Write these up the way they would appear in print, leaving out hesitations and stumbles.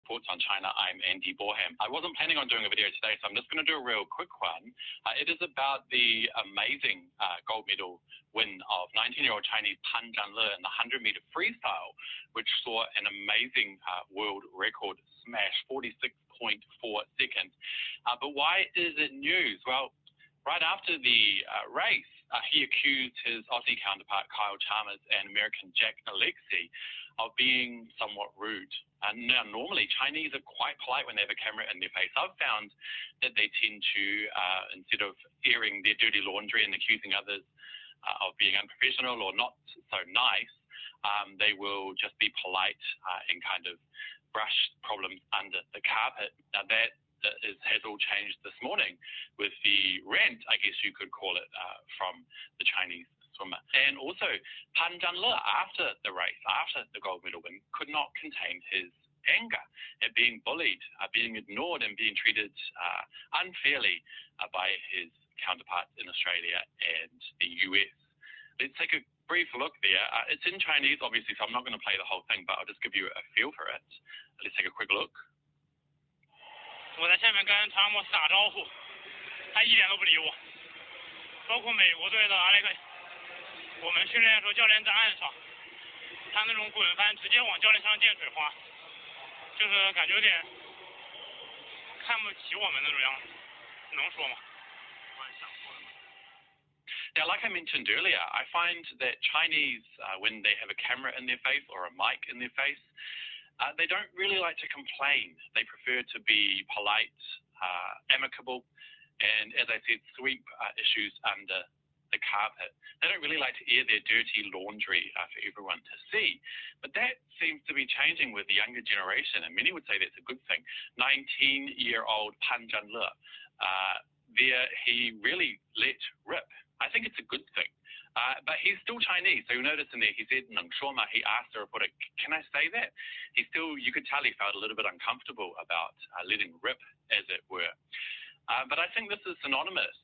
Reports on China. I'm Andy Borham. I wasn't planning on doing a video today, so I'm just going to do a real quick one. It is about the amazing gold medal win of 19-year-old Chinese Pan Zhanle in the 100-meter freestyle, which saw an amazing world record smash, 46.4 seconds. But why is it news? Well, right after the race, he accused his Aussie counterpart Kyle Chalmers and American Jack Alexei of being somewhat rude. Now, normally, Chinese are quite polite when they have a camera in their face. I've found that they tend to, instead of airing their dirty laundry and accusing others of being unprofessional or not so nice, they will just be polite and kind of brush problems under the carpet. Now, that has all changed this morning with the rant, I guess you could call it, from the Chinese swimmer. And also, Pan Zhanle, after the race, after the gold medal win, could not contain his anger at being bullied, being ignored, and being treated unfairly by his counterparts in Australia and the US. Let's take a brief look there. It's in Chinese, obviously, so I'm not going to play the whole thing, but I'll just give you a feel for it. Let's take a quick look. 我在下面跟查莫斯打招呼，他一点都不理我。包括美国队的阿莱克，我们训练的时候教练在岸上，他那种滚翻直接往教练身上溅水花，就是感觉有点看不起我们那种样子，能说吗？ Now, like I mentioned earlier, I find that Chinese, when they have a camera in their face or a mic in their face, they don't really like to complain. They prefer to be polite, amicable, and, as I said, sweep issues under the carpet. They don't really like to air their dirty laundry for everyone to see. But that seems to be changing with the younger generation, and many would say that's a good thing. 19-year-old Pan Zhanle, there he really let rip. I think it's a good thing. But he's still Chinese, so you'll notice in there he said, 能说吗? He asked the reporter, can I say that? He still, you could tell he felt a little bit uncomfortable about letting rip, as it were. But I think this is synonymous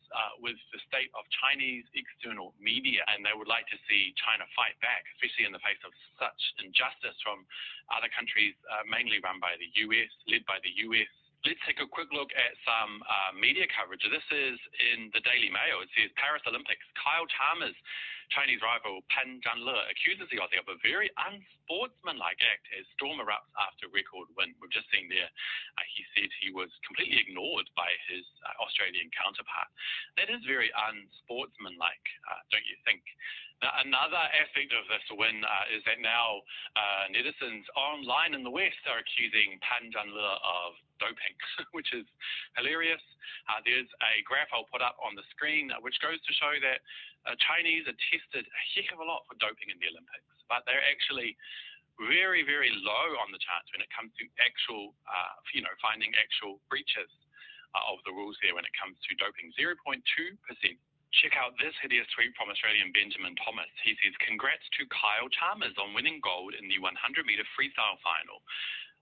with the state of Chinese external media, and they would like to see China fight back, especially in the face of such injustice from other countries, mainly run by the US, led by the US. Let's take a quick look at some media coverage. This is in the Daily Mail. It says, Paris Olympics, Kyle Chalmers, Chinese rival Pan Zhanle, accuses the Aussie of a very unsportsmanlike act as storm erupts after record win. We've just seen there, he said he was completely ignored by his Australian counterpart. That is very unsportsmanlike, don't you think? Now, another aspect of this win is that now netizens online in the West are accusing Pan Zhanle of doping, which is hilarious. There's a graph I'll put up on the screen which goes to show that Chinese are tested a heck of a lot for doping in the Olympics, but they're actually very, very low on the charts when it comes to actual, finding actual breaches of the rules there when it comes to doping, 0.2%. Check out this hideous tweet from Australian Benjamin Thomas. He says, congrats to Kyle Chalmers on winning gold in the 100-meter freestyle final.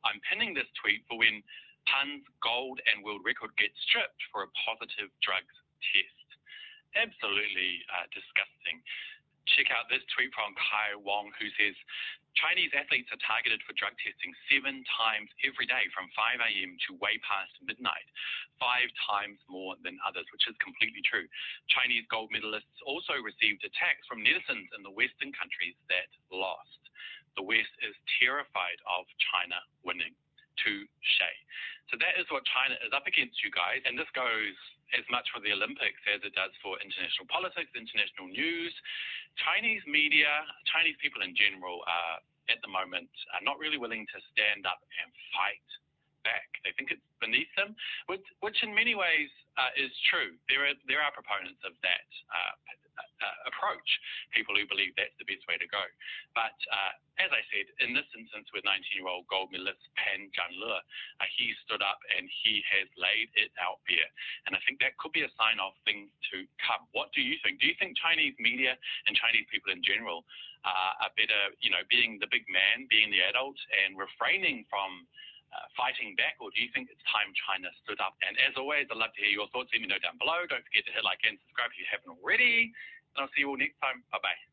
I'm pinning this tweet for when Pan's gold and world record gets stripped for a positive drugs test. Absolutely disgusting. Check out this tweet from Kai Wong, who says, Chinese athletes are targeted for drug testing 7 times every day from 5 a.m. to way past midnight, 5 times more than others, which is completely true. Chinese gold medalists also received attacks from netizens in the Western countries that lost. The West is terrified of China winning. Touché. So that is what China is up against, you guys, and this goes as much for the Olympics as it does for international politics, international news. Chinese media, Chinese people in general are, at the moment, are not really willing to stand up and fight back. They think it's beneath them, which in many ways is true. There are proponents of that approach, people who believe that's the best way to go. But as I said, in this instance with 19-year-old gold medalist Pan Zhanle, he stood up and he has laid it out there. And I think that could be a sign of things to come. What do you think? Do you think Chinese media and Chinese people in general are better, being the big man, being the adult, and refraining from fighting back, or do you think it's time China stood up? And as always, I'd love to hear your thoughts. Let me know down below. Don't forget to hit like and subscribe if you haven't already. And I'll see you all next time. Bye-bye.